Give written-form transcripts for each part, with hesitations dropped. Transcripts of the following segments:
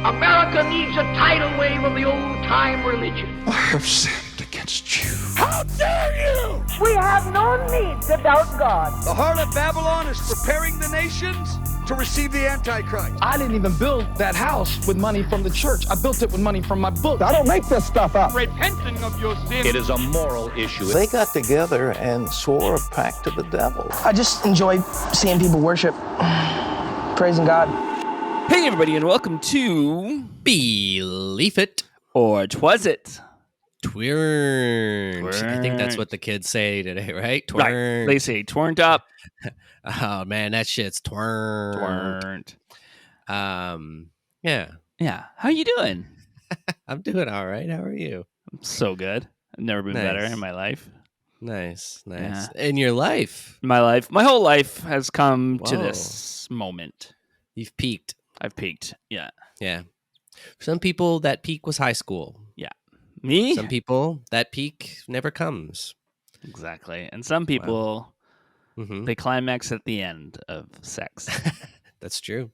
America needs a tidal wave of the old-time religion. I have sinned against you. How dare you! We have no need to doubt God. The harlot Babylon is preparing the nations to receive the Antichrist. I didn't even build that house with money from the church. I built it with money from my book. I don't make this stuff up. Repenting of your sin. It is a moral issue. They got together and swore a pact to the devil. I just enjoy seeing people worship, praising God. Hey everybody, and welcome to Believe It or Twas It. Twirned. I think that's what the kids say today, right? Twirned. Right. They say twirned up. Oh man, that shit's twirned. Yeah. How you doing? I'm doing all right. How are you? I'm so good. I've never been better in my life. Nice. Yeah. In your life? My whole life has come to this moment. You've peaked. I've peaked. Yeah. For some people, that peak was high school. Yeah. Me? Some people, that peak never comes. Exactly. And some people, they climax at the end of sex. That's true.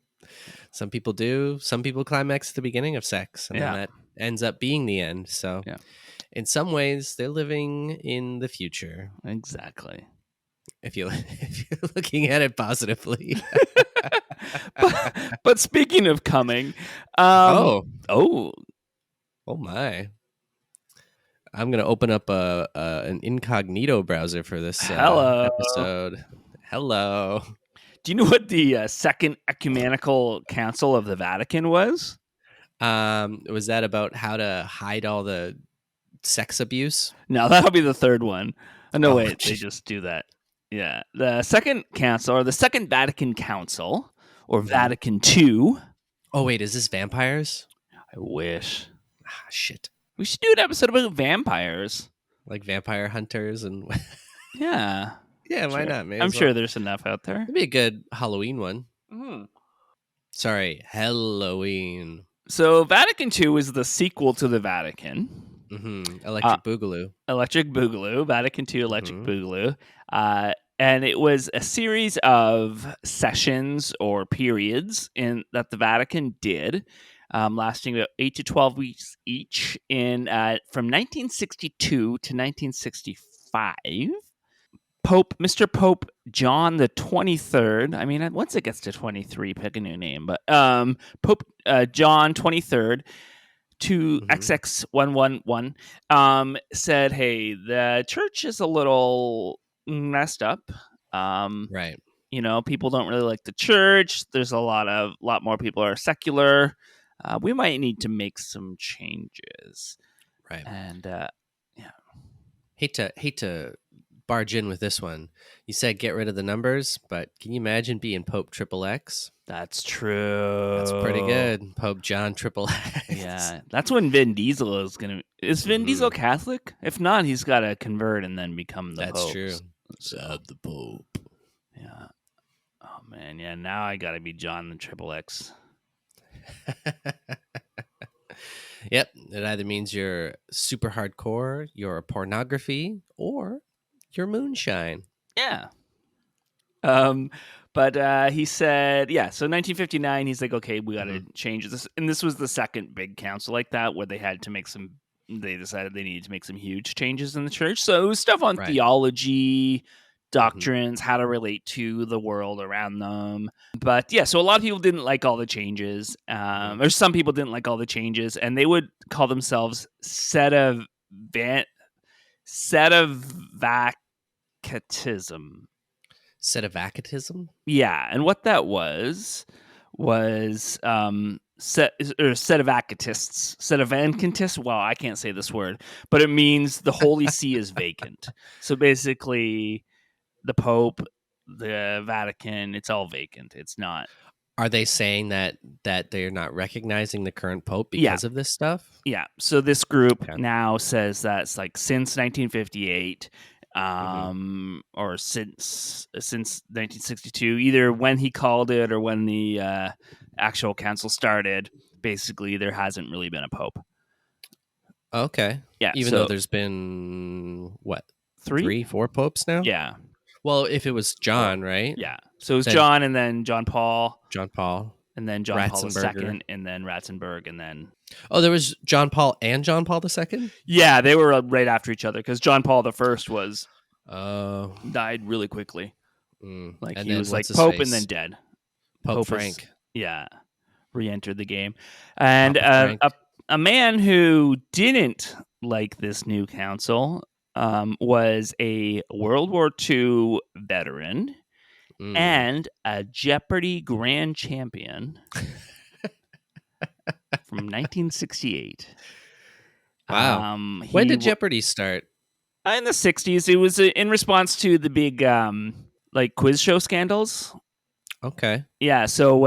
Some people do. Some people climax at the beginning of sex. And then that ends up being the end. So in some ways, they're living in the future. Exactly. If you're looking at it positively. but speaking of coming, oh my! I'm gonna open up an incognito browser for this episode. Hello. Do you know what the Second Ecumenical Council of the Vatican was? Was that about how to hide all the sex abuse? No, that'll be the third one. Oh, no, wait, geez. they just do that. Yeah, the Second Council, or the Second Vatican Council, or Vatican II. Oh, wait, is this vampires? I wish. Shit. We should do an episode about vampires. Like vampire hunters and... Yeah. Yeah, why not? I'm sure there's enough out there. It'd be a good Halloween one. Mm-hmm. Sorry, Halloween. So Vatican II is the sequel to the Vatican. Electric Boogaloo. Electric Boogaloo. Vatican II Electric Boogaloo. And it was a series of sessions or periods that the Vatican did, lasting about 8 to 12 weeks each from 1962 to 1965. Mr. Pope John the 23rd. I mean, once it gets to 23, pick a new name. But Pope John 23rd to XX111 said, "Hey, the church is a little messed up. Right. You know, people don't really like the church. There's a lot more people are secular. We might need to make some changes." Right. And hate to barge in with this one. You said get rid of the numbers, but can you imagine being Pope XXX? That's true. That's pretty good. Pope John XXX. Yeah, that's when Vin Diesel is gonna. Is Vin Diesel Catholic? If not, he's got to convert and then become the Pope. That's true. So the Pope. Yeah. Oh man, yeah. Now I got to be John the XXX. Yep. It either means you're super hardcore, you're a pornography, or you're moonshine. Yeah. But he said, so 1959, he's like, okay, we got to change this. And this was the second big council like that where they had to they decided they needed to make some huge changes in the church. So it was stuff on theology, doctrines, how to relate to the world around them. But so a lot of people didn't like all the changes, or some people didn't like all the changes, and they would call themselves Sedevacantism. Sedevacantism? Yeah, and what that was Sedevacantists. Well, I can't say this word, but it means the Holy See is vacant. So basically, the Pope, the Vatican, it's all vacant. It's not. Are they saying that they're not recognizing the current Pope because of this stuff? Yeah. So this group now says that it's like since 1958. Or since 1962, either when he called it or when the actual council started, basically there hasn't really been a pope. Okay. Yeah. Even though there's been, what, 4 popes now? Yeah. Well, if it was John, right? Yeah. So it was John and then John Paul. John Paul. and then John Paul Ratzenberger. II, and then Ratzenberg, and then Oh, there was John Paul and John Paul II? yeah, they were right after each other because John Paul I died really quickly. Like And he then was like what's his Pope face? and then dead. Pope was- Frank. Yeah, re-entered the game, and Papa Frank. a man who didn't like this new council was a World War II veteran and a Jeopardy grand champion from 1968. Wow. When did Jeopardy start? In the 60s. It was in response to the big like quiz show scandals. Okay. Yeah, so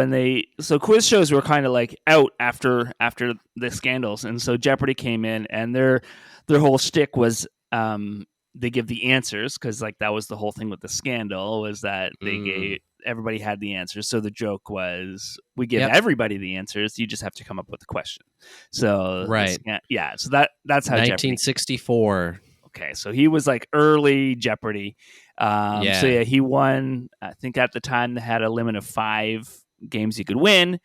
quiz shows were kind of like out after the scandals, and so Jeopardy came in, and their whole shtick was they give the answers because like that was the whole thing with the scandal was that everybody had the answers. So the joke was we give everybody the answers, you just have to come up with a question. So right, so that's how 1964. Okay, so he was like early Jeopardy. So yeah, he won. I think at the time they had a limit of 5 games he could win.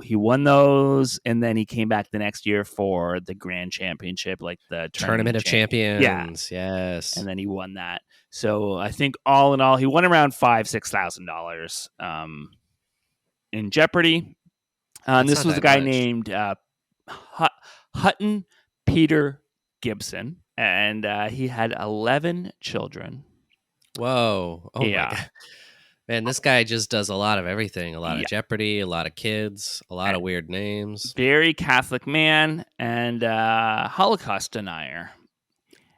He won those, and then he came back the next year for the grand championship, like the Tournament of Champions. Yeah. Yes, and then he won that. So I think all in all, he won around $5,000-$6,000 in Jeopardy. This was a guy named Hutton Gibson, and he had 11 children. Whoa! Oh yeah. My God. Man, this guy just does a lot of everything. A lot of Jeopardy, a lot of kids, a lot of weird names. Very Catholic man and Holocaust denier.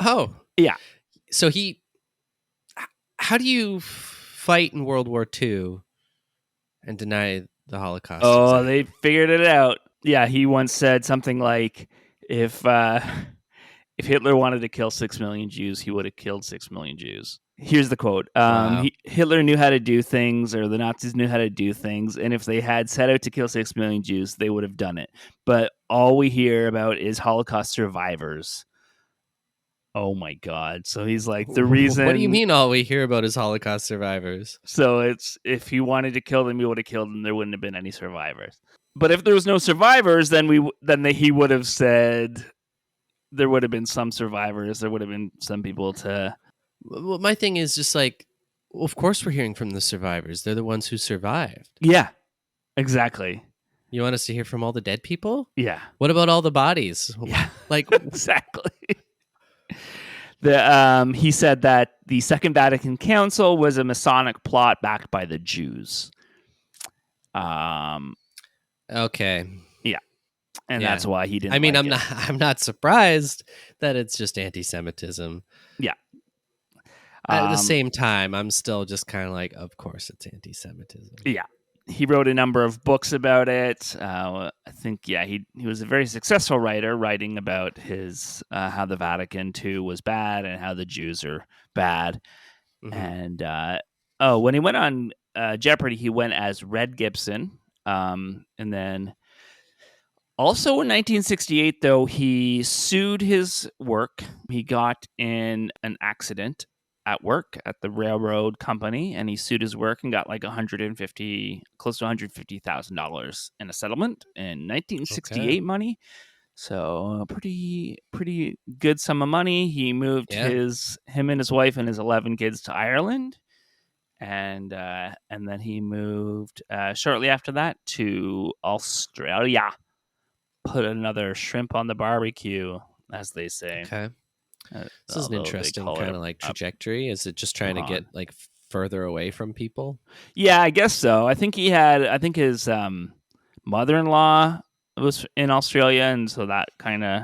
Oh. Yeah. So how do you fight in World War II and deny the Holocaust? Oh, they figured it out. Yeah, he once said something like, if Hitler wanted to kill 6 million Jews, he would have killed 6 million Jews. Here's the quote. Wow. Hitler knew how to do things, or the Nazis knew how to do things, and if they had set out to kill 6 million Jews, they would have done it. But all we hear about is Holocaust survivors. Oh my God. So he's like, the reason... What do you mean all we hear about is Holocaust survivors? So it's, if he wanted to kill them, he would have killed them. There wouldn't have been any survivors. But if there was no survivors, then he would have said there would have been some survivors. There would have been some people to... Well, my thing is just like, well, of course we're hearing from the survivors. They're the ones who survived. Yeah, exactly. You want us to hear from all the dead people? Yeah. What about all the bodies? Yeah, like exactly. He said that the Second Vatican Council was a Masonic plot backed by the Jews. Okay. Yeah. And that's why he didn't. I mean, like I'm not surprised that it's just anti-Semitism. Yeah. At the same time, I'm still just kind of like, of course it's anti-Semitism. Yeah. He wrote a number of books about it. I think, he was a very successful writer, writing about his how the Vatican II was bad and how the Jews are bad. Mm-hmm. And when he went on Jeopardy, he went as Red Gibson. And then also in 1968, though, he sued his work. He got in an accident at work at the railroad company, and he sued his work and got like close to $150,000 in a settlement in 1968 money. So pretty good sum of money. He moved him and his wife and his 11 kids to Ireland, and then he moved shortly after that to Australia. Put another shrimp on the barbecue, as they say. Okay. This is an interesting kind of like trajectory. Is it just trying to get like further away from people? Yeah, I guess so. I think his mother-in-law was in Australia, and so that kind of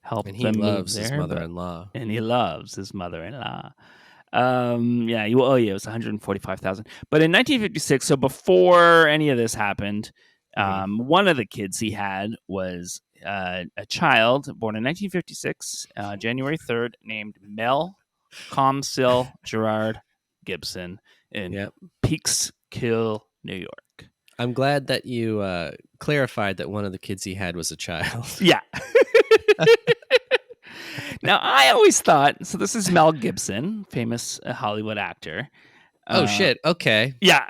helped. And he loves his mother-in-law. And he loves his mother-in-law. It was $145,000. But in 1956, so before any of this happened, one of the kids he had was a child born in 1956, January 3rd, named Mel Gerard Gibson in Peekskill, New York. I'm glad that you clarified that one of the kids he had was a child. Yeah. Now, I always thought, so this is Mel Gibson, famous Hollywood actor. Oh shit! Okay. Yeah,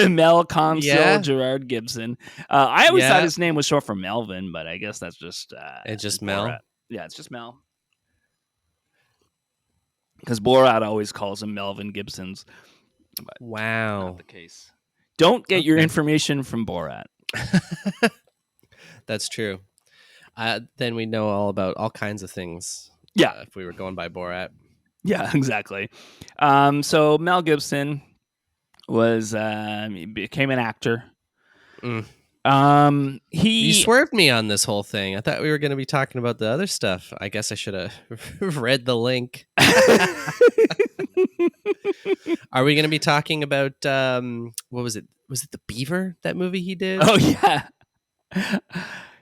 Mel Consul Gerard Gibson. I always thought his name was short for Melvin, but I guess that's just it's just Mel. Borat. Yeah, it's just Mel. Because Borat always calls him Melvin Gibson's. But wow, not the case. Don't get your information from Borat. That's true. Then we know all about all kinds of things. Yeah, if we were going by Borat. Yeah, exactly. So Mel Gibson was he became an actor. You swerved me on this whole thing. I thought we were going to be talking about the other stuff. I guess I should have read the link. Are we going to be talking about what was it? Was it The Beaver? That movie he did? Oh yeah.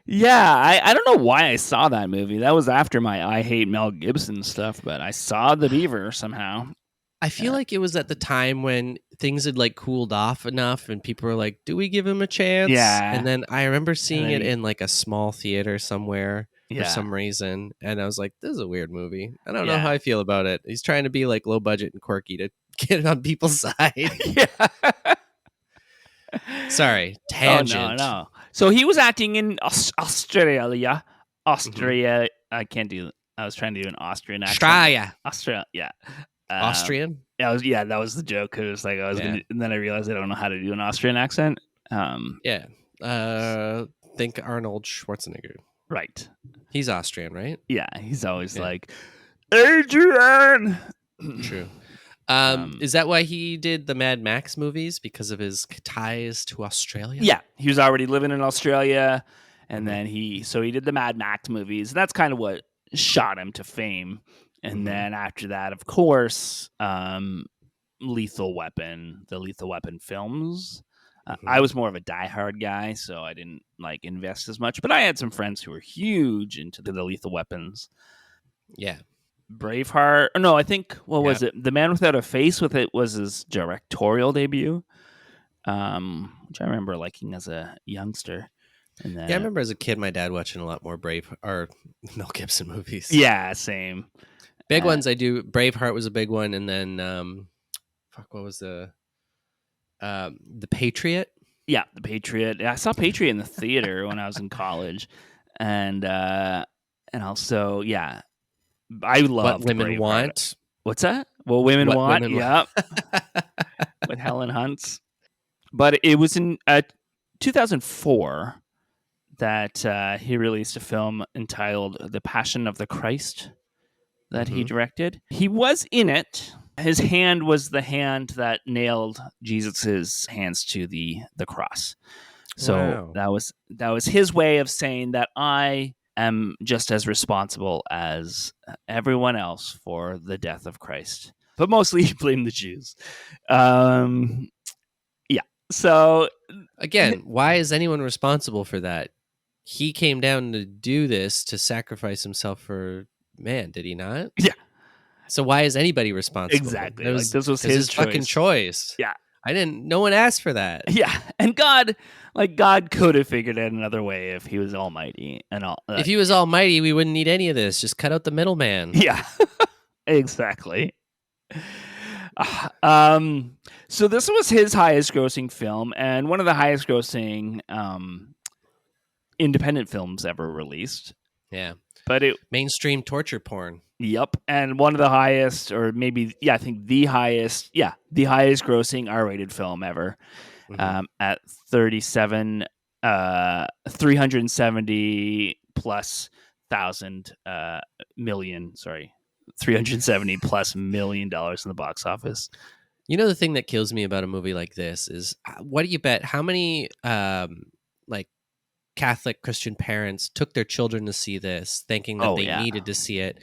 Yeah, I don't know why I saw that movie. That was after my I Hate Mel Gibson stuff, but I saw The Beaver somehow. I feel like it was at the time when things had like cooled off enough and people were like, do we give him a chance? Yeah. And then I remember seeing it in like a small theater somewhere for some reason. And I was like, this is a weird movie. I don't know how I feel about it. He's trying to be like low budget and quirky to get it on people's side. Yeah. Sorry, tangent. Oh, no. So he was acting in Australia. Austria. I can't do. I was trying to do an Austrian accent. Austria. Yeah. Austrian. Yeah. That was the joke. It was like I was gonna, and then I realized I don't know how to do an Austrian accent. Think Arnold Schwarzenegger. Right. He's Austrian, right? Yeah. He's always like, Adrian. True. Is that why he did the Mad Max movies? Because of his ties to Australia? Yeah, he was already living in Australia, and then he did the Mad Max movies. That's kind of what shot him to fame. And then after that, of course, Lethal Weapon, the Lethal Weapon films. I was more of a diehard guy, so I didn't like invest as much. But I had some friends who were huge into the Lethal Weapons. Yeah. Braveheart. No, I think was it? The Man Without a Face with it was his directorial debut, which I remember liking as a youngster. And then, I remember as a kid, my dad watching a lot more Mel Gibson movies. Yeah, same. Big ones I do. Braveheart was a big one, and then what was The Patriot? Yeah, The Patriot. I saw Patriot in the theater when I was in college, and also I love What Women Braveheart. Want. What's that? Well, Women Want. Women Yep. With Helen Hunt. But it was in 2004 that he released a film entitled The Passion of the Christ that he directed. He was in it. His hand was the hand that nailed Jesus's hands to the cross. So that was his way of saying that I am just as responsible as everyone else for the death of Christ. But mostly he blamed the Jews. So again, why is anyone responsible for that? He came down to do this to sacrifice himself for man, did he not? Yeah. So why is anybody responsible? Exactly. This was his fucking choice. Yeah. No one asked for that. Yeah. And God could have figured out another way if he was almighty and all. If he was almighty, we wouldn't need any of this. Just cut out the middleman. Yeah. Exactly. So this was his highest grossing film and one of the highest grossing independent films ever released. Yeah. But mainstream torture porn. Yep. And one of the highest, or maybe, I think the highest grossing R-rated film ever at 370 plus $370 plus $1 million in the box office. You know, the thing that kills me about a movie like this is, what do you bet? How many Catholic Christian parents took their children to see this, thinking that they needed to see it,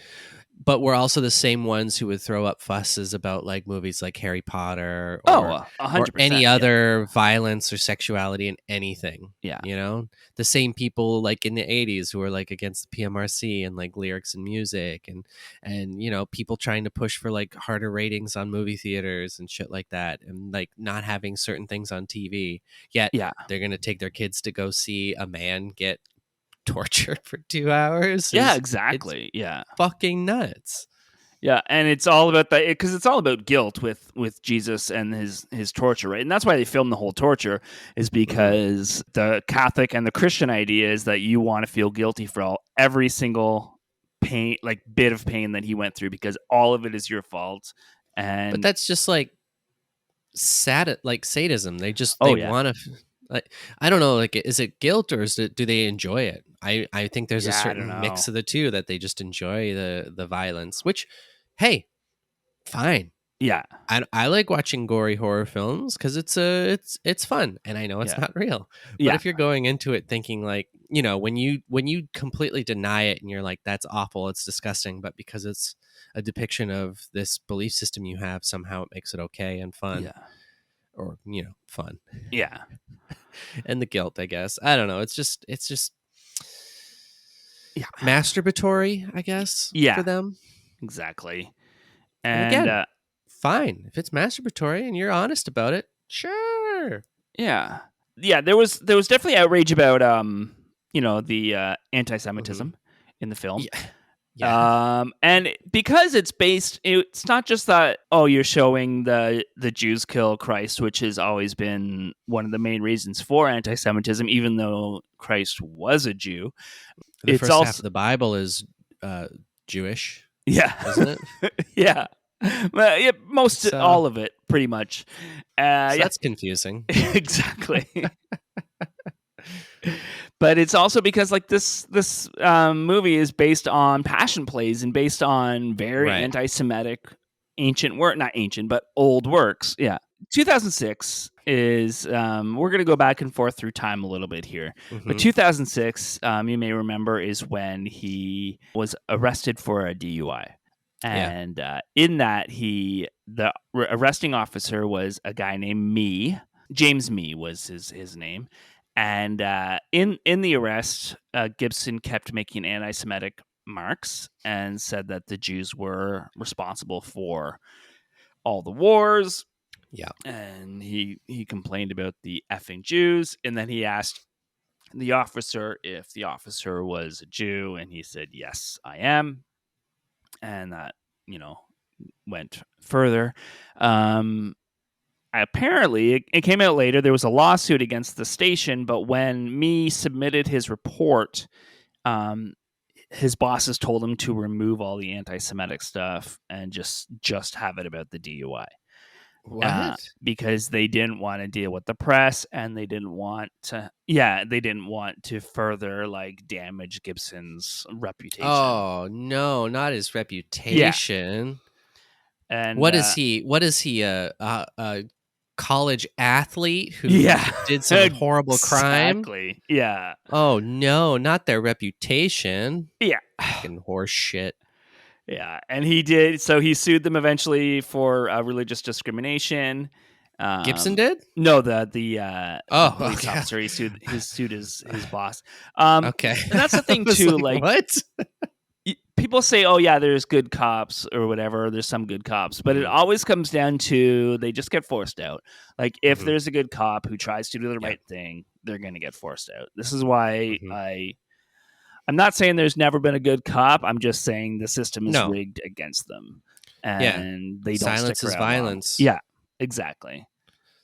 but were also the same ones who would throw up fusses about like movies like Harry Potter or 100%, any other violence or sexuality in anything. Yeah. You know, the same people like in the 80s who were like against the PMRC and like lyrics and music and, you know, people trying to push for like harder ratings on movie theaters and shit like that. And like not having certain things on TV, yet they're going to take their kids to go see a man get tortured for 2 hours. Yeah, exactly. Fucking nuts. Yeah, and it's all about that because it's all about guilt with Jesus and his torture, right? And that's why they film the whole torture is because the Catholic and the Christian idea is that you want to feel guilty for every single pain, like bit of pain that he went through, because all of it is your fault. And But that's just like sadism. They yeah. want to. Like, I don't know. Like, is it guilt or do they enjoy it? I think there's a certain mix of the two that they just enjoy the violence. Which, hey, fine. Yeah, I like watching gory horror films because it's fun, and I know it's not real. But if you're going into it thinking like, when you completely deny it and you're like, that's awful, it's disgusting, but because it's a depiction of this belief system you have, somehow it makes it okay and fun. Yeah. Or fun. Yeah. And the guilt, I guess. I don't know. It's just masturbatory, I guess. Yeah. For them. Exactly. And again, fine. If it's masturbatory and you're honest about it, sure. Yeah. Yeah, there was definitely outrage about the anti-Semitism in the film. Yeah. Yeah. And because it's not just that, you're showing the Jews kill Christ, which has always been one of the main reasons for anti-Semitism, even though Christ was a Jew. The first half of the Bible is Jewish. Yeah. Isn't it? Yeah. All of it, pretty much. That's confusing. Exactly. But it's also because like this movie is based on passion plays and based on very anti-Semitic not ancient, but old works. Yeah. 2006 is we're going to go back and forth through time a little bit here. But 2006, you may remember, is when he was arrested for a DUI. And in that, the arresting officer was a guy named James Mee was his name. And in the arrest, Gibson kept making anti-Semitic marks and said that the Jews were responsible for all the wars. Yeah. And he complained about the effing Jews. And then he asked the officer if the officer was a Jew. And he said, yes, I am. And that, went further. Apparently, it came out later, there was a lawsuit against the station, but when Mee submitted his report, his bosses told him to remove all the anti-Semitic stuff and just have it about the DUI. What? Because they didn't want to deal with the press, and they didn't want to further like damage Gibson's reputation. Oh no, not his reputation. Yeah. And what is he? What is he? A college athlete who did some horrible crime? Exactly. Yeah. Oh no, not their reputation. Yeah. Fucking horse shit. Yeah, and he did. So he sued them eventually for religious discrimination. Gibson did? No, the police officer. He sued his boss. Okay, and that's the thing too. Like what? People say, "Oh yeah, there's good cops or whatever." There's some good cops, but it always comes down to they just get forced out. Like if there's a good cop who tries to do the right thing, they're going to get forced out. This is why I'm not saying there's never been a good cop. I'm just saying the system is rigged against them, and they don't silence stick is around violence. Long. Yeah, exactly.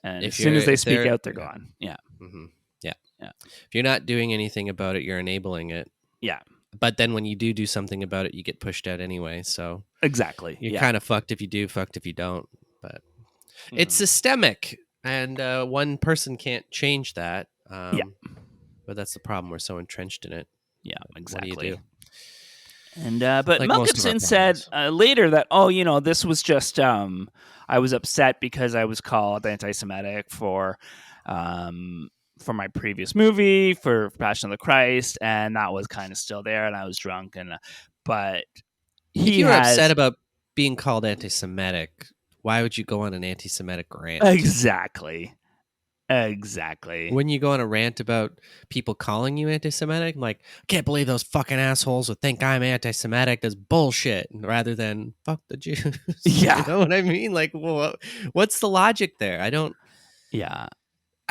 And as soon as they speak out, they're gone. Yeah. Mm-hmm. Yeah. If you're not doing anything about it, you're enabling it. Yeah. But then when you do something about it, you get pushed out anyway. So exactly, you're kind of fucked if you do, fucked if you don't. But it's systemic, and one person can't change that. But that's the problem. We're so entrenched in it. Yeah, exactly. What do you do? And but Mel Gibson said later that this was just I was upset because I was called anti-Semitic for my previous movie for Passion of the Christ, and that was kind of still there, and I was drunk, but if you were upset about being called anti-Semitic, why would you go on an anti-Semitic rant? Exactly. When you go on a rant about people calling you anti-Semitic, I'm like, I can't believe those fucking assholes would think I'm anti-Semitic. That's bullshit. Rather than fuck the Jews. Yeah. You know what I mean? Like, what's the logic there? I don't. Yeah.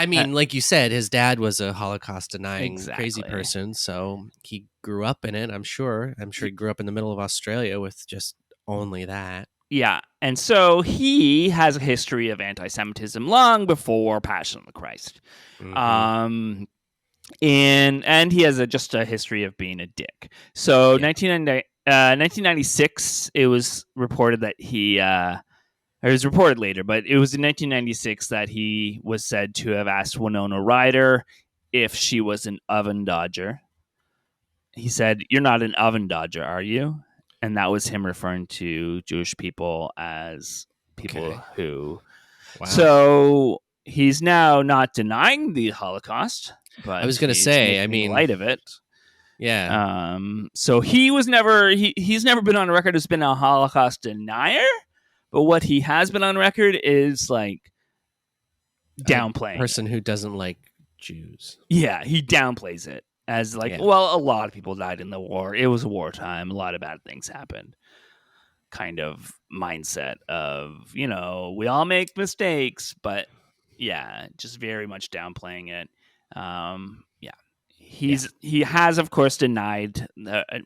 I mean, like you said, his dad was a Holocaust-denying crazy person, so he grew up in it. I'm sure he grew up in the middle of Australia with just only that. Yeah. And so he has a history of anti-Semitism long before Passion of the Christ. Mhm. And he has just a history of being a dick. So 1996, it was reported that he, or it was reported later, but it was in 1996 that he was said to have asked Winona Ryder if she was an oven dodger. He said, "You're not an oven dodger, are you?" And that was him referring to Jewish people as people who... Wow. So he's now not denying the Holocaust, but I was going to say, I mean, light of it. Yeah. So he was never he's never been on record as been a Holocaust denier, but what he has been on record is like downplaying a person who doesn't like Jews. Yeah, he downplays it as like, well, a lot of people died in the war. It was wartime. A lot of bad things happened. Kind of mindset of, you know, we all make mistakes, but yeah, just very much downplaying it. He has, of course, denied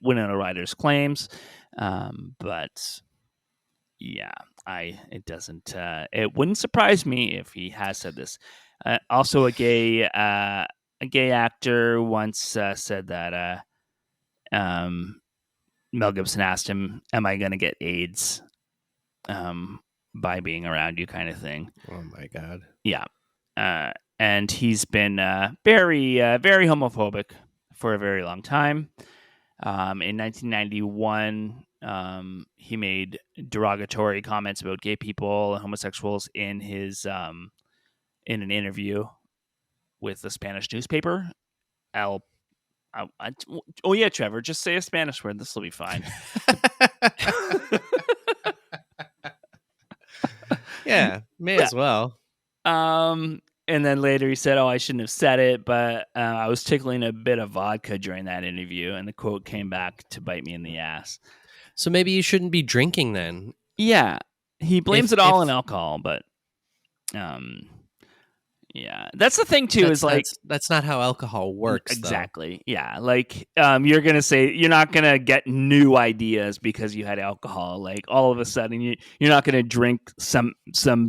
Winona Ryder's claims, but yeah, it wouldn't surprise me if he has said this. Also, a gay actor once said that Mel Gibson asked him, "Am I going to get AIDS by being around you?" kind of thing. Oh my God. Yeah. And he's been very homophobic for a very long time. In 1991, he made derogatory comments about gay people and homosexuals in his in an interview with the Spanish newspaper. Oh yeah, Trevor, just say a Spanish word. This will be fine. Yeah, may as well. And then later he said, "Oh, I shouldn't have said it, but I was tickling a bit of vodka during that interview," and the quote came back to bite me in the ass. So maybe you shouldn't be drinking then. Yeah, he blames it all on alcohol, but yeah, that's the thing too. That's not how alcohol works. Exactly. Though. Yeah, like you're gonna say you're not gonna get new ideas because you had alcohol. Like all of a sudden, you're not gonna drink some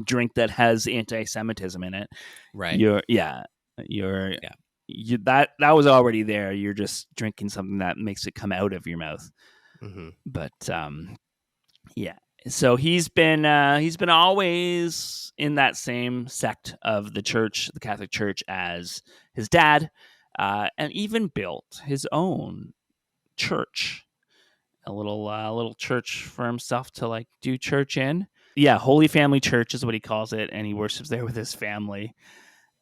drink that has anti-Semitism in it. Right. That was already there. You're just drinking something that makes it come out of your mouth. Mm-hmm. But yeah. So he's been always in that same sect of the church, the Catholic Church, as his dad, and even built his own church, a little church for himself to like do church in. Yeah, Holy Family Church is what he calls it, and he worships there with his family.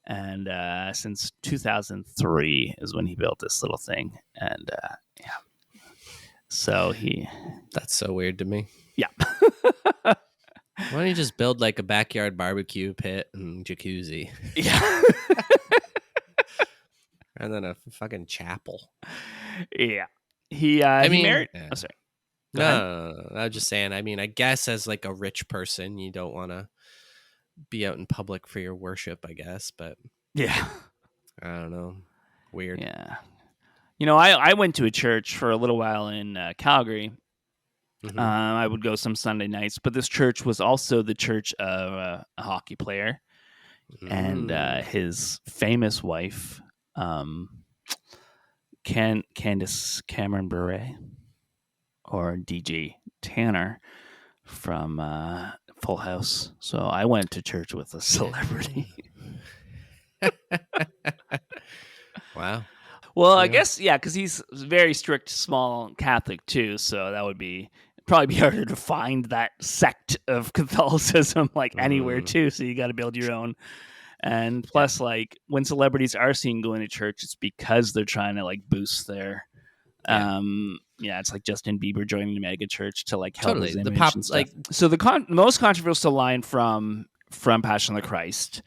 And since 2003 is when he built this little thing, and yeah. So that's so weird to me. Yeah. Why don't you just build like a backyard barbecue pit and jacuzzi? Yeah. And then a fucking chapel. Yeah. He married. Yeah. Oh, sorry. No, I was just saying, I mean, I guess as like a rich person, you don't want to be out in public for your worship, I guess, but yeah. I don't know. Weird. Yeah. You know, I went to a church for a little while in Calgary. Mm-hmm. I would go some Sunday nights, but this church was also the church of a hockey player and his famous wife, Candace Cameron Bure, or DJ Tanner from Full House. So I went to church with a celebrity. Wow. Well, I guess, yeah, because he's very strict, small Catholic too, so that would probably be harder to find that sect of Catholicism like anywhere too. So you got to build your own. And plus, like when celebrities are seen going to church, it's because they're trying to like boost their. It's like Justin Bieber joining the mega church to like help his image the pop and stuff. like. So the most controversial line from Passion of the Christ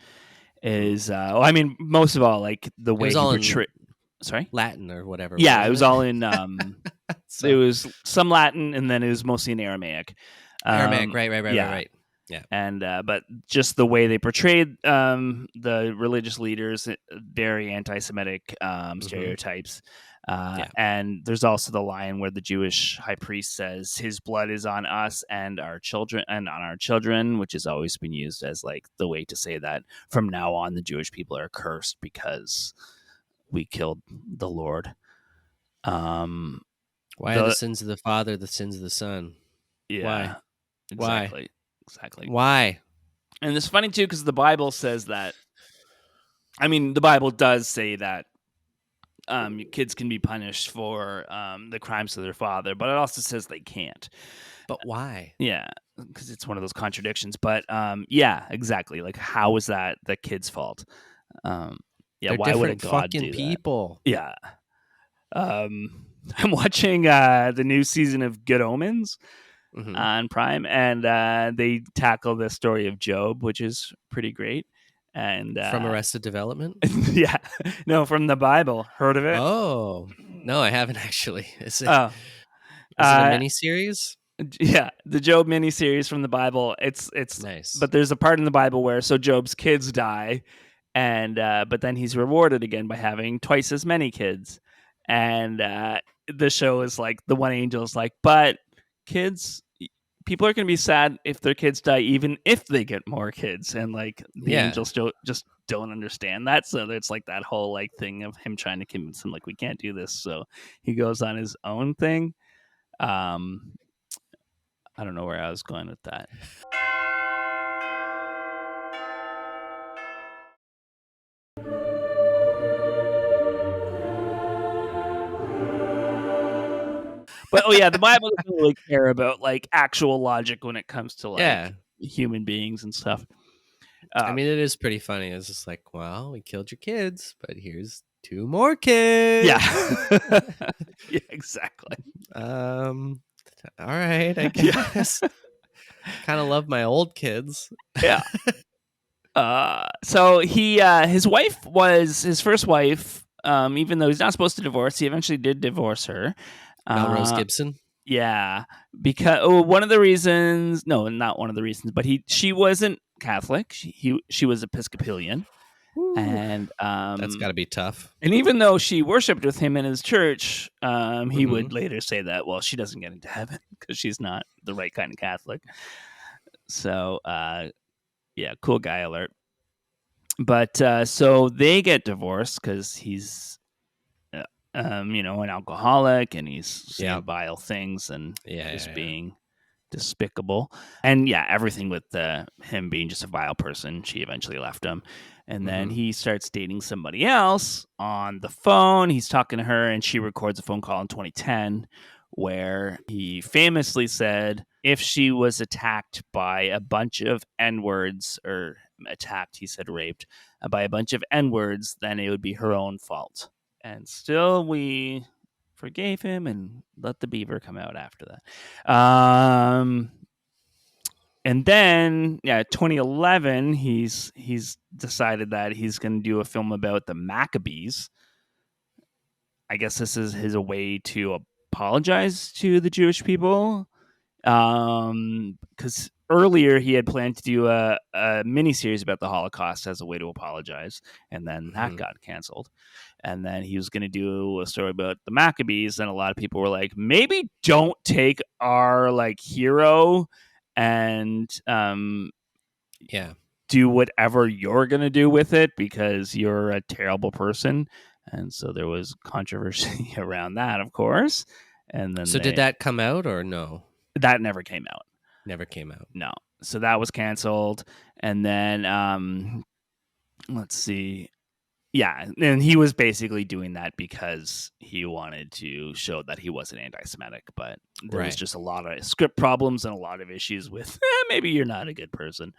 is, most of all, like the way he portrayed. Sorry? Latin or whatever. Yeah, it was all in it was some Latin and then it was mostly in Aramaic. Aramaic, right. Yeah. And but just the way they portrayed the religious leaders, very anti-Semitic stereotypes. And there's also the line where the Jewish high priest says, "His blood is on us and our children, and on our children," which has always been used as like the way to say that from now on the Jewish people are cursed because we killed the Lord. Why are the sins of the father the sins of the son? Yeah, Why? Exactly. Why? And it's funny too because the Bible says that. I mean, the Bible does say that kids can be punished for the crimes of their father, but it also says they can't. But why? Yeah, because it's one of those contradictions. But yeah, exactly. Like, how is that the kid's fault? Yeah, They're why would a different God fucking do that? people. Yeah. I'm watching the new season of Good Omens on Prime, and they tackle the story of Job, which is pretty great. And From Arrested Development? Yeah, no, from the Bible. Heard of it? Oh, no, I haven't actually. Is it, Oh, is it a miniseries? Yeah, the Job miniseries from the Bible. It's Nice. But there's a part in the Bible where Job's kids die, and but then he's rewarded again by having twice as many kids. And the show is like the one angel is like, but kids, people are going to be sad if their kids die, even if they get more kids. And like the angels just don't understand that. So it's like that whole like thing of him trying to convince him like we can't do this. So he goes on his own thing. I don't know where I was going with that. But the Bible doesn't really care about like actual logic when it comes to like human beings and stuff. I mean, it is pretty funny. It's just like, well, we killed your kids, but here's 2 more kids. Yeah. Yeah, exactly. All right, I guess. Kind of love my old kids. Yeah. So he his wife was his first wife. Even though he's not supposed to divorce, he eventually did divorce her. Melrose Gibson. Yeah, because one of the reasons, no, not one of the reasons, but she wasn't Catholic. She was Episcopalian. Ooh. And that's got to be tough. And even though she worshipped with him in his church, he would later say that, well, she doesn't get into heaven because she's not the right kind of Catholic. So, yeah, cool guy alert. But so they get divorced because he's, an alcoholic and he's saying vile things and being despicable. And everything with him being just a vile person. She eventually left him. And then he starts dating somebody else on the phone. He's talking to her and she records a phone call in 2010 where he famously said if she was attacked by a bunch of N-words, or attacked, he said raped, by a bunch of N-words, then it would be her own fault. And still we forgave him and let the beaver come out after that. And then, 2011, he's decided that he's going to do a film about the Maccabees. I guess this is his way to apologize to the Jewish people. Because earlier he had planned to do a miniseries about the Holocaust as a way to apologize, and then that got canceled. And then he was going to do a story about the Maccabees, and a lot of people were like, maybe don't take our like hero and do whatever you're going to do with it because you're a terrible person. And so there was controversy around that, of course. And then did that come out or no? That never came out. Never came out. No. So that was canceled. And then let's see. Yeah, and he was basically doing that because he wanted to show that he wasn't anti-Semitic, but there was just a lot of script problems and a lot of issues with maybe you're not a good person.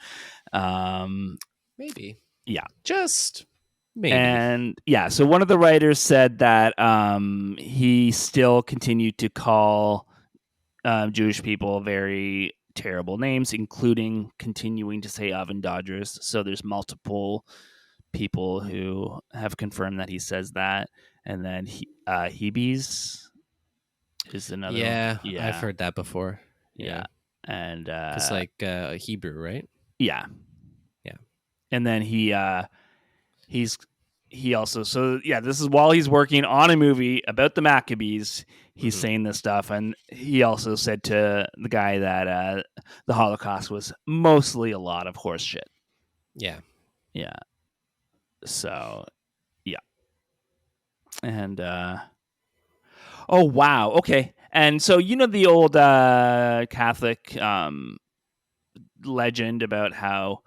Maybe. Yeah. Just maybe. And so one of the writers said that he still continued to call Jewish people very terrible names, including continuing to say Avendadras. So there's multiple people who have confirmed that he says that. And then Hebes is another one. I've heard that before. Yeah. And It's like Hebrew, right? yeah. Yeah. And then he also, so yeah, this is while he's working on a movie about the Maccabees. He's saying this stuff, and he also said to the guy that the Holocaust was mostly a lot of horse shit. Yeah. Yeah. So, yeah. And oh wow, okay. And so the old Catholic legend about how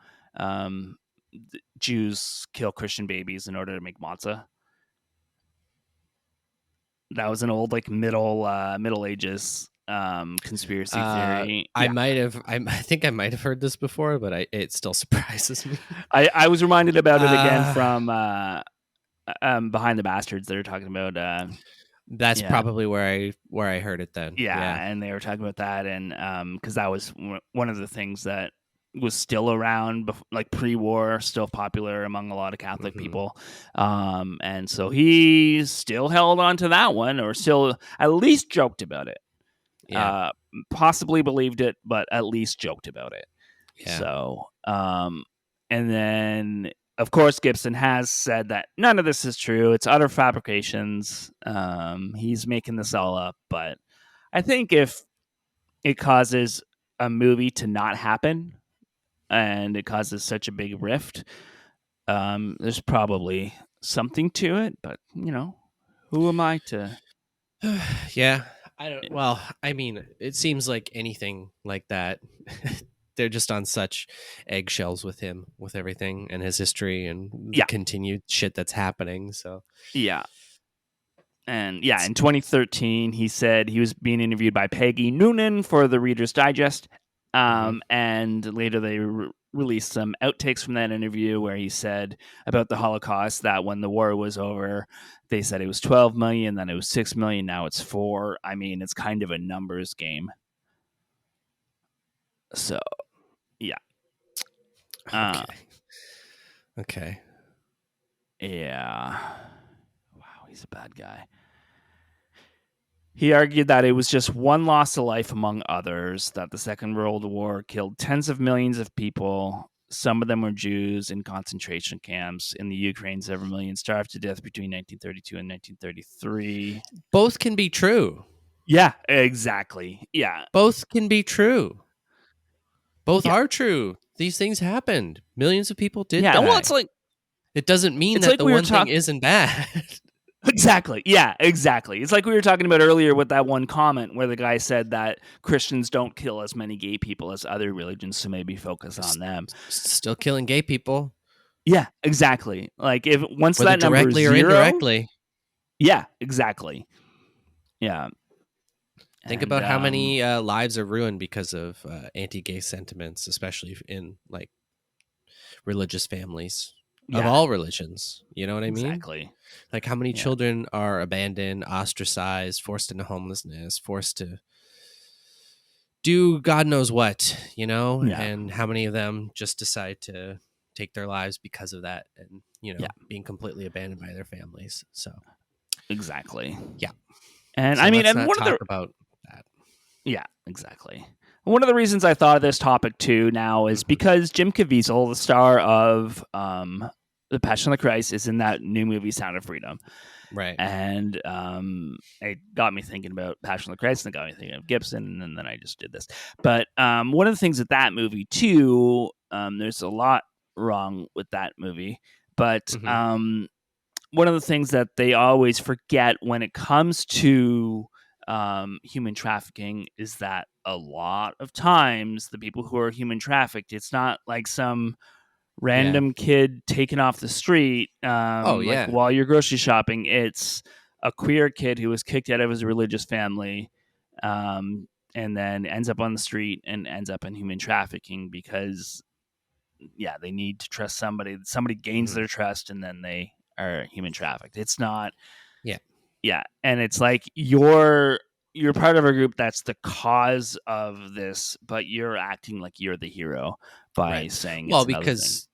Jews kill Christian babies in order to make matzah. That was an old Middle Ages conspiracy theory. I think I might have heard this before, but it still surprises me. I was reminded about it again from Behind the Bastards. They were talking about that's probably where I heard it then. Yeah, and they were talking about that, and because that was one of the things that was still around, like pre-war, still popular among a lot of Catholic people, and so he still held on to that one, or still at least joked about it. Possibly believed it, but at least joked about it. Yeah. So, and then of course Gibson has said that none of this is true. It's utter fabrications. He's making this all up, but I think if it causes a movie to not happen and it causes such a big rift, there's probably something to it, but who am I to? Yeah. I don't. Well, I mean, it seems like anything like that. They're just on such eggshells with him, with everything and his history and the continued shit that's happening. So yeah. And in 2013, he said he was being interviewed by Peggy Noonan for the Reader's Digest. And later they released some outtakes from that interview where he said about the Holocaust that when the war was over, they said it was 12 million, then it was 6 million, now it's 4. I mean, it's kind of a numbers game. So, yeah. Okay. Yeah. Wow, he's a bad guy. He argued that it was just one loss of life among others, that the Second World War killed tens of millions of people. Some of them were Jews in concentration camps. In the Ukraine, several million starved to death between 1932 and 1933. Both can be true. Yeah, exactly. Yeah. Both can be true. Both are true. These things happened. Millions of people did die. Well, it's like... It doesn't mean that the one thing isn't bad. Exactly. Yeah, exactly. It's like we were talking about earlier with that one comment where the guy said that Christians don't kill as many gay people as other religions, so maybe focus on them. Still killing gay people. Yeah, exactly. Like if once whether that number directly is or zero, indirectly. Yeah, exactly. Yeah. Think about how many lives are ruined because of anti-gay sentiments, especially in like religious families. Of all religions, you know what I mean? Exactly. Like how many children are abandoned, ostracized, forced into homelessness, forced to do God knows what, and how many of them just decide to take their lives because of that and, being completely abandoned by their families. So exactly. Yeah. And so I mean, let's and not one talk of the about that. Yeah, exactly. One of the reasons I thought of this topic too now is because Jim Caviezel, the star of The Passion of the Christ, is in that new movie Sound of Freedom. Right. And it got me thinking about Passion of the Christ, and it got me thinking of Gibson, and then I just did this. But one of the things with that movie too, there's a lot wrong with that movie, but one of the things that they always forget when it comes to human trafficking is that a lot of times the people who are human trafficked, it's not like some random kid taken off the street like while you're grocery shopping. It's a queer kid who was kicked out of his religious family and then ends up on the street and ends up in human trafficking because they need to trust somebody gains their trust and then they are human trafficked. It's not and it's like you're part of a group that's the cause of this, but you're acting like you're the hero by saying it's because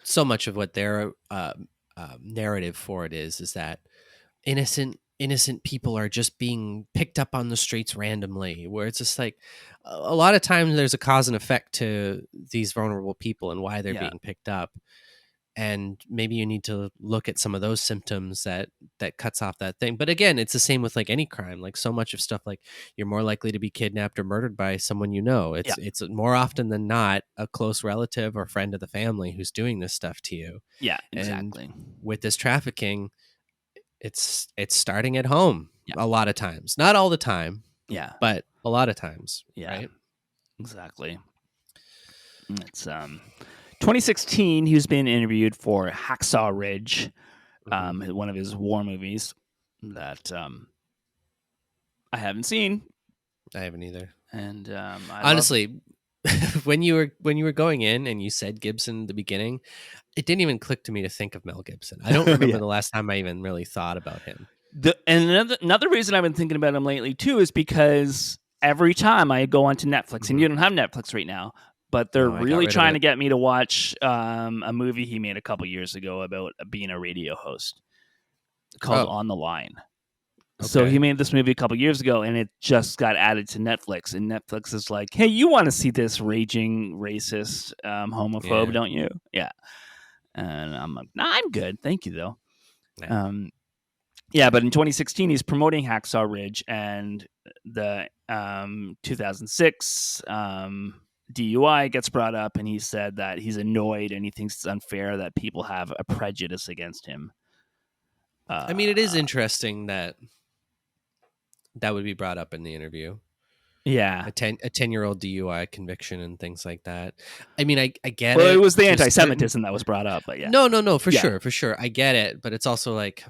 so much of what their narrative for it is that innocent innocent people are just being picked up on the streets randomly, where it's just like a lot of times there's a cause and effect to these vulnerable people and why they're being picked up. And maybe you need to look at some of those symptoms that cuts off that thing. But again, it's the same with like any crime. Like so much of stuff, like you're more likely to be kidnapped or murdered by someone you know. It's more often than not a close relative or friend of the family who's doing this stuff to you. Yeah, exactly. And with this trafficking, it's starting at home a lot of times. Not all the time. Yeah. But a lot of times. Yeah. Right? Exactly. It's 2016, he's been interviewed for Hacksaw Ridge, one of his war movies that I haven't seen. I haven't either. And honestly, when you were going in and you said Gibson at the beginning, it didn't even click to me to think of Mel Gibson. I don't remember the last time I even really thought about him. And another reason I've been thinking about him lately too is because every time I go onto Netflix, and you don't have Netflix right now, but they're really trying to get me to watch a movie he made a couple years ago about being a radio host called On the Line. Okay. So he made this movie a couple years ago, and it just got added to Netflix. And Netflix is like, hey, you want to see this raging racist homophobe, don't you? Yeah. And I'm like, nah, I'm good. Thank you, though. Yeah, but in 2016, he's promoting Hacksaw Ridge, and the 2006 DUI gets brought up, and he said that he's annoyed and he thinks it's unfair that people have a prejudice against him. I mean, it is interesting that would be brought up in the interview. Yeah, a 10-year-old DUI conviction and things like that. I mean, I get it. Well, it was the anti-Semitism that was brought up, but yeah. No, for sure. I get it, but it's also like,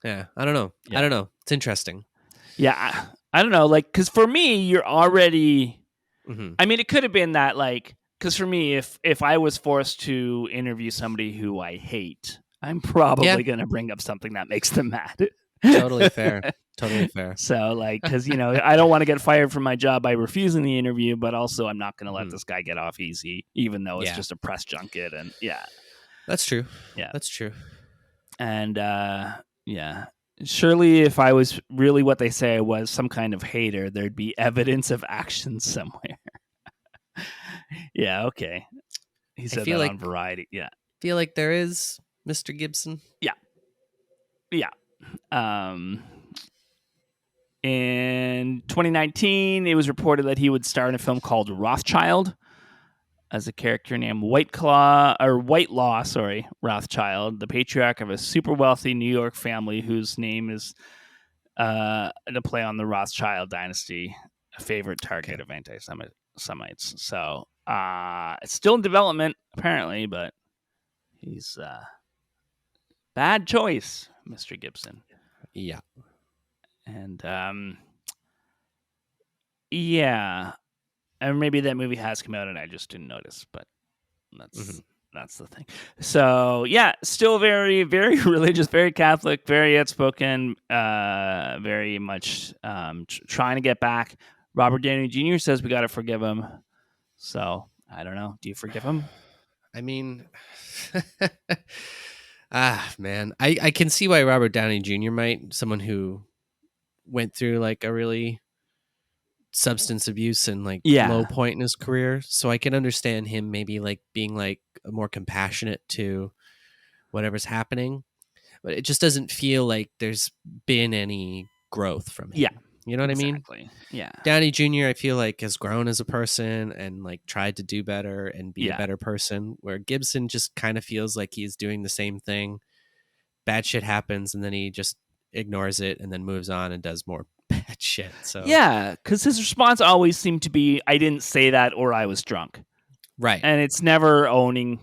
I don't know. Yeah. I don't know. It's interesting. Yeah, I don't know. Like, because for me, you're already. I mean, it could have been that, like, because for me, if I was forced to interview somebody who I hate, I'm probably going to bring up something that makes them mad. Totally fair. Totally fair. So, like, because, I don't want to get fired from my job by refusing the interview, but also I'm not going to let this guy get off easy, even though it's just a press junket. And that's true. Yeah, that's true. And surely if I was really what they say I was, some kind of hater, there'd be evidence of action somewhere. Yeah, okay. He said that on Variety. Yeah. Feel like there is, Mr. Gibson. Yeah. Yeah. In 2019, it was reported that he would star in a film called Rothschild as a character named Whitelaw Rothschild, the patriarch of a super wealthy New York family whose name is to play on the Rothschild dynasty, a favorite target of anti-Semites. So it's still in development, apparently, but he's bad choice, Mr. Gibson. Yeah. And and maybe that movie has come out and I just didn't notice, but that's the thing. So still very, very religious, very Catholic, very outspoken, very much trying to get back. Robert Downey Jr. says we got to forgive him. So I don't know. Do you forgive him? I mean, man, I can see why Robert Downey Jr. might. Someone who went through like a really substance abuse and like low point in his career, so I can understand him maybe like being like more compassionate to whatever's happening, but it just doesn't feel like there's been any growth from him. You know what I mean? Yeah. Downey Jr. I feel like has grown as a person and like tried to do better and be a better person, where Gibson just kind of feels like he's doing the same thing. Bad shit happens and then he just ignores it and then moves on and does more bad shit. So because his response always seemed to be, I didn't say that, or I was drunk. Right. And it's never owning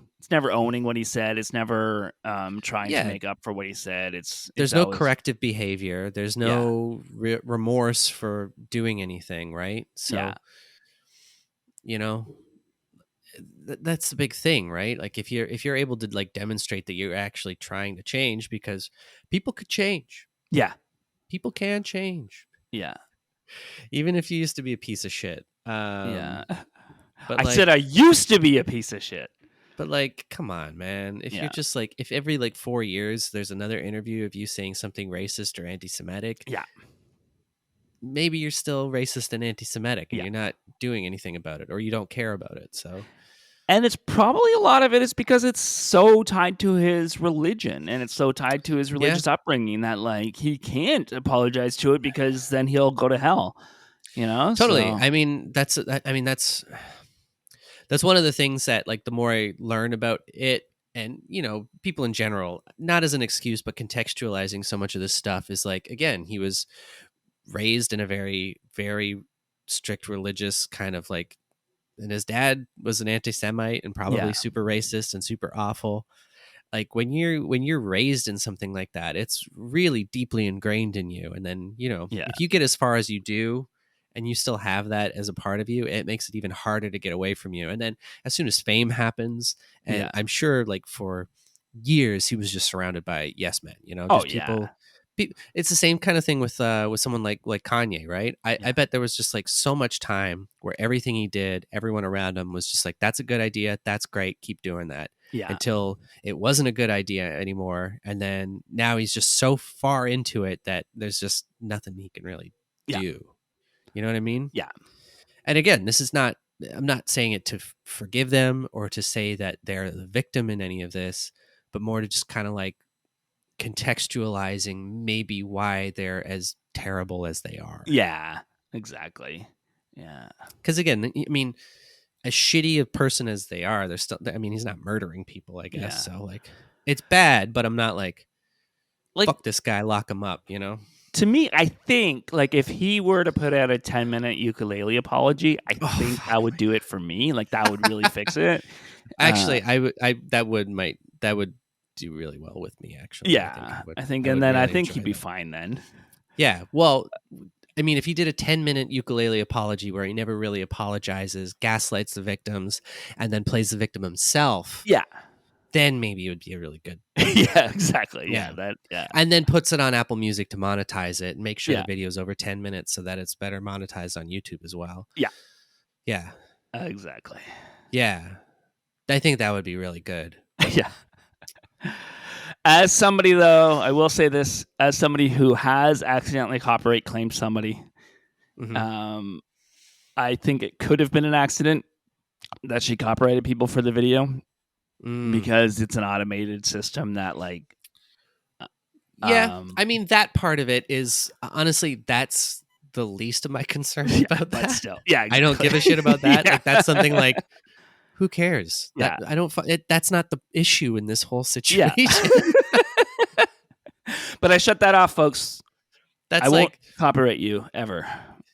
what he said. It's never trying to make up for what he said. There's no corrective behavior. There's no remorse for doing anything, right? So that's the big thing, right? Like if you're able to like demonstrate that you're actually trying to change, because people could change. Yeah. People can change. Yeah. Even if you used to be a piece of shit. But I said I used to be a piece of shit. But like, come on, man. If you're just like, if every like 4 years there's another interview of you saying something racist or anti-Semitic, Yeah. maybe you're still racist and anti-Semitic and Yeah. you're not doing anything about it, or you don't care about it. So, And it's probably a lot of it is because it's so tied to his religion, and it's so tied to his religious upbringing that like he can't apologize to it because then he'll go to hell. You know? totally. So, I mean, that's one of the things that like the more I learn about it, and you know, people in general, not as an excuse but contextualizing so much of this stuff is like, again, he was raised in a very, very strict religious kind of like, and his dad was an anti-Semite and probably super racist and super awful. Like when you're raised in something like that, it's really deeply ingrained in you. And then, you know, if you get as far as you do and you still have that as a part of you, it makes it even harder to get away from you. And then as soon as fame happens, and I'm sure like for years he was just surrounded by yes men, you know, just people. It's the same kind of thing with someone like Kanye, right? I bet there was just like so much time where everything he did, everyone around him was just like, that's a good idea, that's great, keep doing that. Until it wasn't a good idea anymore, and then now he's just so far into it that there's just nothing he can really do. You know what I mean? Yeah. And again, I'm not saying it to forgive them or to say that they're the victim in any of this, but more to just kind of like contextualizing maybe why they're as terrible as they are. Yeah, exactly. Yeah. Because again, I mean, as shitty a person as they are, they're still, I mean, he's not murdering people, I guess. So like, it's bad, but I'm not like fuck this guy, lock him up, you know? To me, I think like if he were to put out a 10-minute ukulele apology, I think that would do it for me. Like that would really fix it. Actually, that would do really well with me, actually. Yeah, I think he'd be fine then. Yeah, well, I mean, if he did a 10-minute ukulele apology where he never really apologizes, gaslights the victims, and then plays the victim himself, then maybe it would be a really good. Yeah, exactly. Yeah, and then puts it on Apple Music to monetize it and make sure the video is over 10 minutes so that it's better monetized on YouTube as well. Yeah, exactly. Yeah, I think that would be really good. Yeah. As somebody, though, I will say this, as somebody who has accidentally copyright claimed somebody, I think it could have been an accident that she copyrighted people for the video because it's an automated system that like... I mean, that part of it is, honestly, that's the least of my concern about that. But still, exactly. I don't give a shit about that. Like, that's something like, who cares? Yeah. That's not the issue in this whole situation. Yeah. But I shut that off, folks. That's I won't copyright you ever.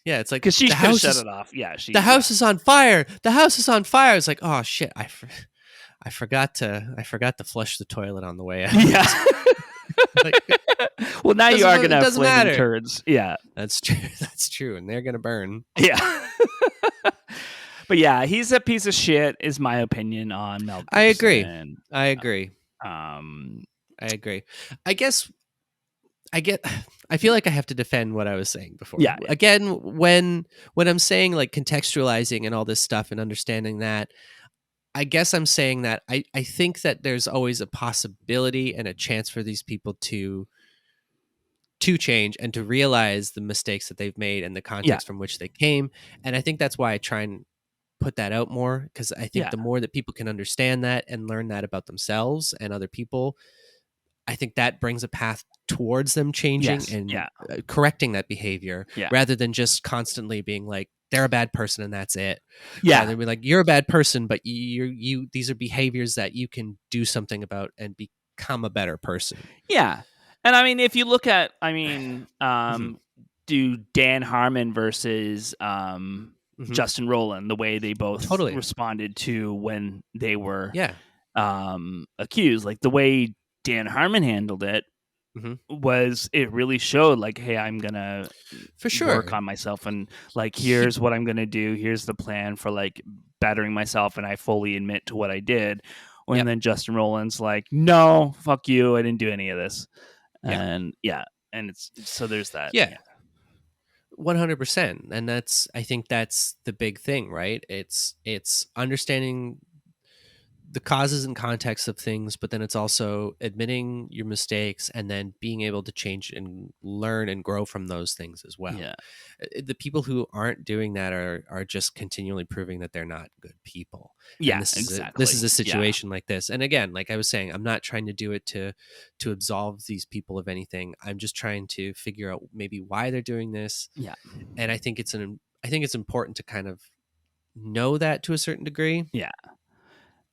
Yeah, it's like because she could shut it off. Yeah, the house is on fire. The house is on fire. It's like, oh shit, I forgot to flush the toilet on the way out. Yeah. Well, now you are gonna have flaming turds. Yeah, that's true. That's true, and they're gonna burn. Yeah. But yeah, he's a piece of shit, is my opinion on Mel Gibson. I agree. I agree. I feel like I have to defend what I was saying before. Yeah. Again, when I'm saying like contextualizing and all this stuff and understanding that, I guess I'm saying that I think that there's always a possibility and a chance for these people to change and to realize the mistakes that they've made and the context from which they came. And I think that's why I try and put that out more, because I think the more that people can understand that and learn that about themselves and other people, I think that brings a path towards them changing and correcting that behavior rather than just constantly being like, they're a bad person and that's it. Yeah. They'd be like, you're a bad person, but these are behaviors that you can do something about and become a better person. Yeah. And I mean, if you look at, do Dan Harmon versus Justin Rowland, the way they both responded to when they were accused, like the way Dan Harmon handled it was, it really showed like, hey, I'm gonna work on myself, and like, here's what I'm gonna do, here's the plan for like bettering myself, and I fully admit to what I did. And then Justin Rowland's like, no, fuck you, I didn't do any of this. And and it's so there's that. 100%. And I think that's the big thing, right? It's understanding the causes and context of things, but then it's also admitting your mistakes and then being able to change and learn and grow from those things as well. Yeah. The people who aren't doing that are just continually proving that they're not good people. Yeah, And this exactly. Is a situation like this. And again, like I was saying, I'm not trying to do it to absolve these people of anything. I'm just trying to figure out maybe why they're doing this. Yeah. And I think it's important to kind of know that to a certain degree. Yeah.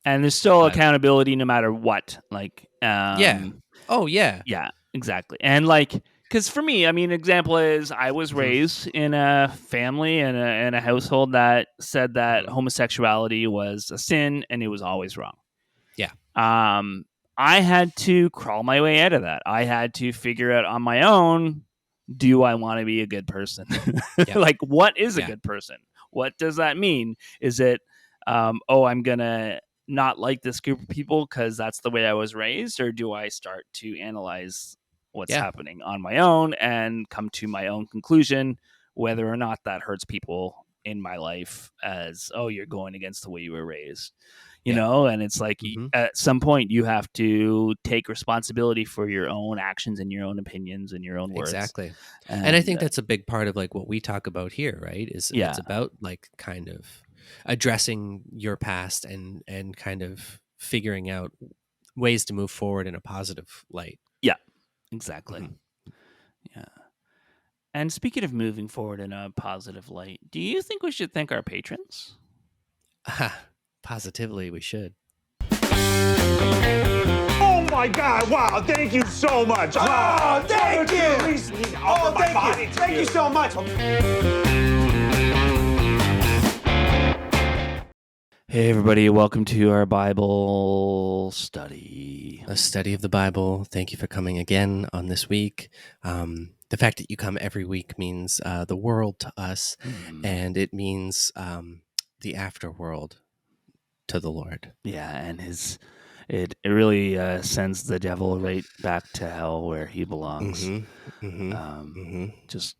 And there's still accountability no matter what. Like, yeah. Oh, yeah. Yeah, exactly. And like, because for me, I mean, example is I was raised in a family and a household that said that homosexuality was a sin and it was always wrong. Yeah. I had to crawl my way out of that. I had to figure out on my own, do I want to be a good person? Like, what is a good person? What does that mean? Is it, I'm going to not like this group of people because that's the way I was raised? Or do I start to analyze what's happening on my own and come to my own conclusion, whether or not that hurts people in my life as, you're going against the way you were raised, you know? And it's like, at some point you have to take responsibility for your own actions and your own opinions and your own words. Exactly. And I think that's a big part of like what we talk about here, right? It's about like kind of addressing your past and kind of figuring out ways to move forward in a positive light. Yeah, exactly. Yeah. And speaking of moving forward in a positive light, do you think we should thank our patrons? Positively, we should. Oh my God! Wow! Thank you so much. Oh, thank you! Oh, thank you! Thank you so much. Hey everybody, welcome to our Bible study. A study of the Bible. Thank you for coming again on this week. The fact that you come every week means the world to us, and it means the afterworld to the Lord. Yeah, and it really sends the devil right back to hell where he belongs. Just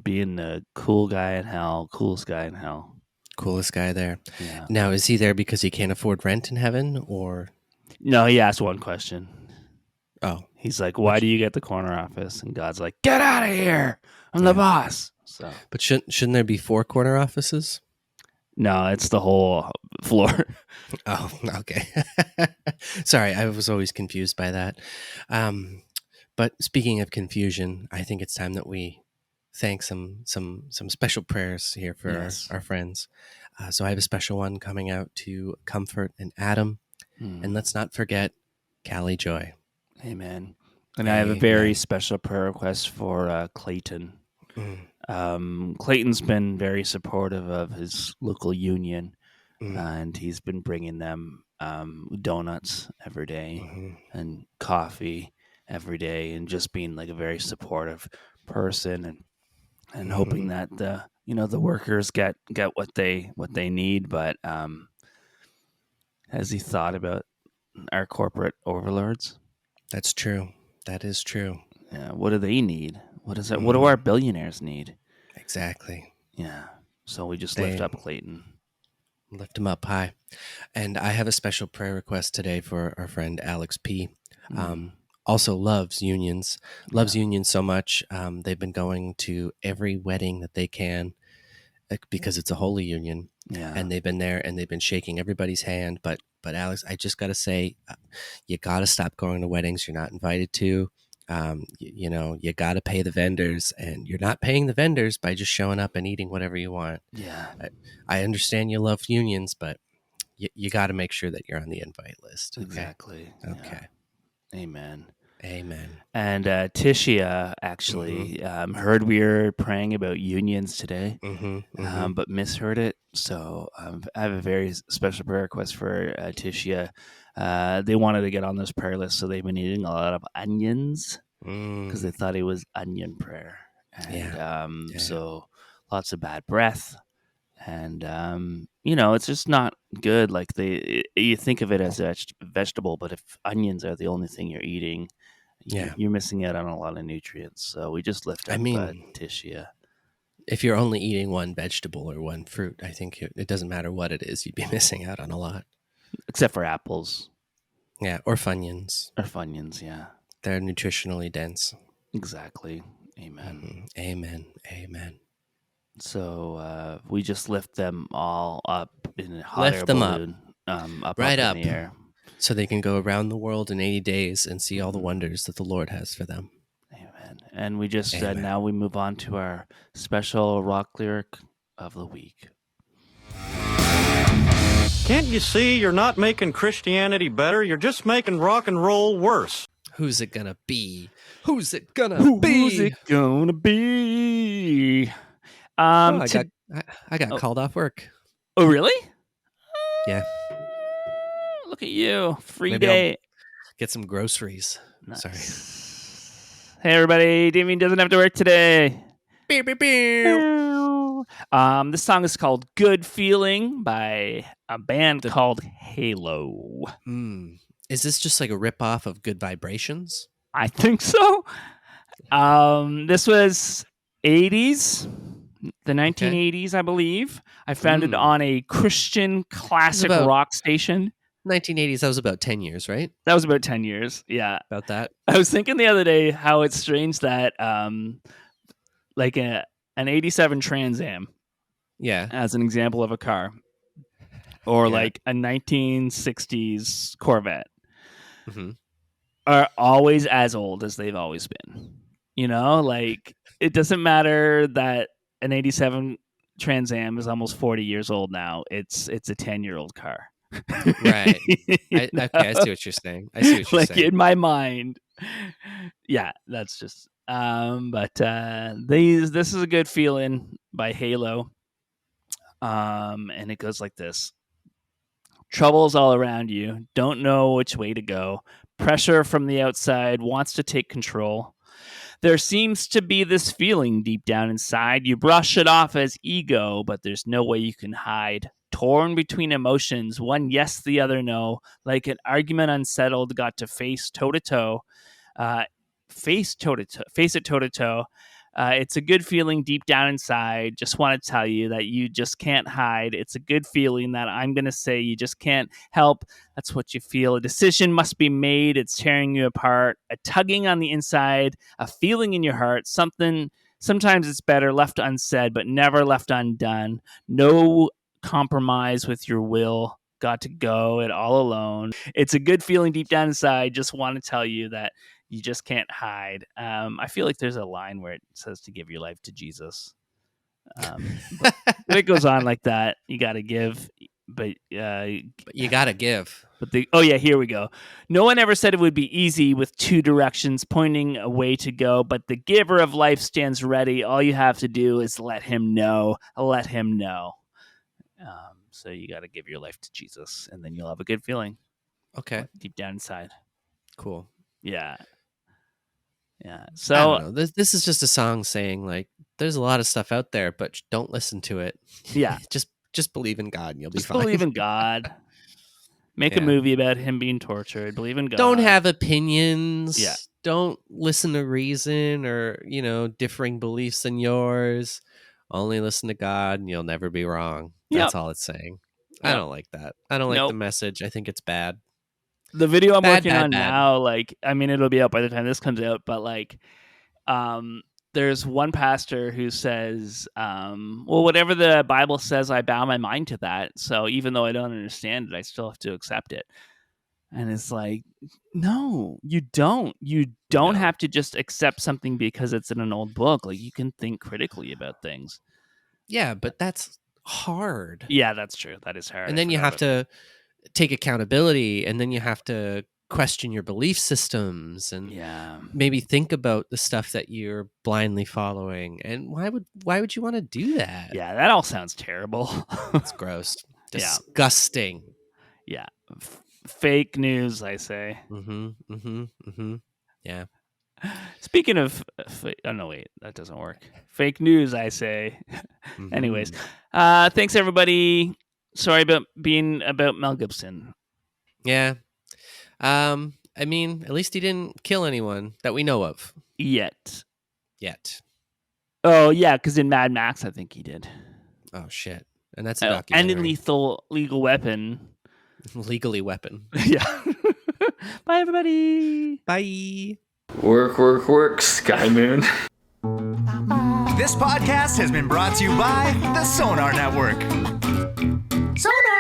being the cool guy in hell, coolest guy in hell. Coolest guy there. Yeah. Now, is he there because he can't afford rent in heaven, or? No, he asked one question. Oh. He's like, why do you get the corner office? And God's like, get out of here. I'm the boss. So, but shouldn't there be 4 corner offices? No, it's the whole floor. Oh, okay. Sorry, I was always confused by that. But speaking of confusion, I think it's time that we thank some special prayers here for our friends. So I have a special one coming out to Comfort and Adam. And let's not forget Callie Joy. Amen. And I have a very special prayer request for Clayton. Clayton's been very supportive of his local union, and he's been bringing them donuts every day and coffee every day, and just being like a very supportive person, and hoping that the workers get what they need. But has he thought about our corporate overlords? That's true. That is true. Yeah. What do they need? What is it? What do our billionaires need? Exactly. Yeah. So we just lift up Clayton. Lift him up high. And I have a special prayer request today for our friend Alex P. Also loves unions. Loves unions so much. They've been going to every wedding that they can because it's a holy union. Yeah. And they've been there and they've been shaking everybody's hand. But Alex, I just got to say, you got to stop going to weddings you're not invited to. You got to pay the vendors, and you're not paying the vendors by just showing up and eating whatever you want. Yeah. I understand you love unions, but you got to make sure that you're on the invite list. Okay? Exactly. Okay. Yeah. Amen. And Tishia actually heard we were praying about unions today, but misheard it. So I have a very special prayer request for Tishia. They wanted to get on this prayer list, so they've been eating a lot of onions because they thought it was onion prayer. And so lots of bad breath. And, it's just not good. Like you think of it as a vegetable, but if onions are the only thing you're eating, you're missing out on a lot of nutrients. So we just lift up Tishia. If you're only eating one vegetable or one fruit, I think it doesn't matter what it is, you'd be missing out on a lot. except for apples Yeah, or Funyuns. or Funyuns. Yeah, They're nutritionally dense. exactly. Amen. Amen. Amen. So we just lift them all up in a hot air Lift them up. balloon, up Right in up. the air. So they can go around the world in 80 days and see all the wonders that the Lord has for them. Amen. And we just Amen. now we move on to our special rock lyric of the week. Can't you see you're not making Christianity better? You're just making rock and roll worse. Who's it gonna be? Who's it gonna Who's be? it gonna be? I got called off work. Oh, really? Yeah. Look at you. Free Maybe day. Get some groceries. Nice. Sorry. Hey, everybody. Damien doesn't have to work today. Beep, beep, beep. This song is called Good Feeling by a band called Halo. Is this just like a ripoff of Good Vibrations? I think so. This was 80s, the 1980s, I believe. I found it on a Christian classic rock station. 1980s, that was about 10 years, right? That was about 10 years, yeah. About that. I was thinking the other day how it's strange that like an 87 Trans Am, as an example of a car, or like a 1960s Corvette, are always as old as they've always been. You know, like it doesn't matter that an 87 Trans Am is almost 40 years old now. It's a 10-year-old car. Right. Okay, I see what you're saying. Like in my mind. Yeah, that's just but this is a Good Feeling by Halo. And it goes like this. Troubles all around you, don't know which way to go. Pressure from the outside wants to take control. There seems to be this feeling deep down inside. You brush it off as ego, but there's no way you can hide. Torn between emotions, one yes, the other no. Like an argument unsettled, got to face toe to toe. Face it toe to toe. It's a good feeling deep down inside. Just want to tell you that you just can't hide. It's a good feeling that I'm going to say you just can't help. That's what you feel. A decision must be made. It's tearing you apart. A tugging on the inside, a feeling in your heart. Sometimes it's better left unsaid, but never left undone. No compromise with your will. Got to go it all alone. It's a good feeling deep down inside. Just want to tell you that you just can't hide. I feel like there's a line where it says to give your life to Jesus. But it goes on like that. You got to give, but you got to give. But here we go. No one ever said it would be easy with two directions pointing a way to go, but the giver of life stands ready. All you have to do is let him know. Let him know. So you got to give your life to Jesus, and then you'll have a good feeling. Okay. Deep down inside. Cool. Yeah. Yeah. I So don't know. This is just a song saying like there's a lot of stuff out there, but don't listen to it. Yeah. just believe in God and you'll be fine. Believe in God. Make a movie about him being tortured. Believe in God. Don't have opinions. Yeah. Don't listen to reason or, differing beliefs than yours. Only listen to God and you'll never be wrong. That's all it's saying. I don't like that. I don't like the message. I think it's bad. The video I'm working on now, it'll be out by the time this comes out, but there's one pastor who says, whatever the Bible says, I bow my mind to that. So even though I don't understand it, I still have to accept it. And it's like, no, you don't. You don't have to just accept something because it's in an old book. Like, you can think critically about things. Yeah, but that's hard. Yeah, that's true. That is hard. And then you have to take accountability, and then you have to question your belief systems and maybe think about the stuff that you're blindly following. And why would you want to do that? Yeah, that all sounds terrible. It's gross. Disgusting. Yeah. Fake news, I say. Yeah. Speaking of oh no, wait, that doesn't work. Fake news, I say. Anyways, thanks everybody. Sorry about being about Mel Gibson. Yeah. At least he didn't kill anyone that we know of. Yet. Oh, yeah, because in Mad Max, I think he did. Oh, shit. And that's a documentary. And in Lethal Weapon. Legally weapon. Yeah. Bye, everybody. Bye. Work, Sky Moon. This podcast has been brought to you by the Sonar Network. Sonar!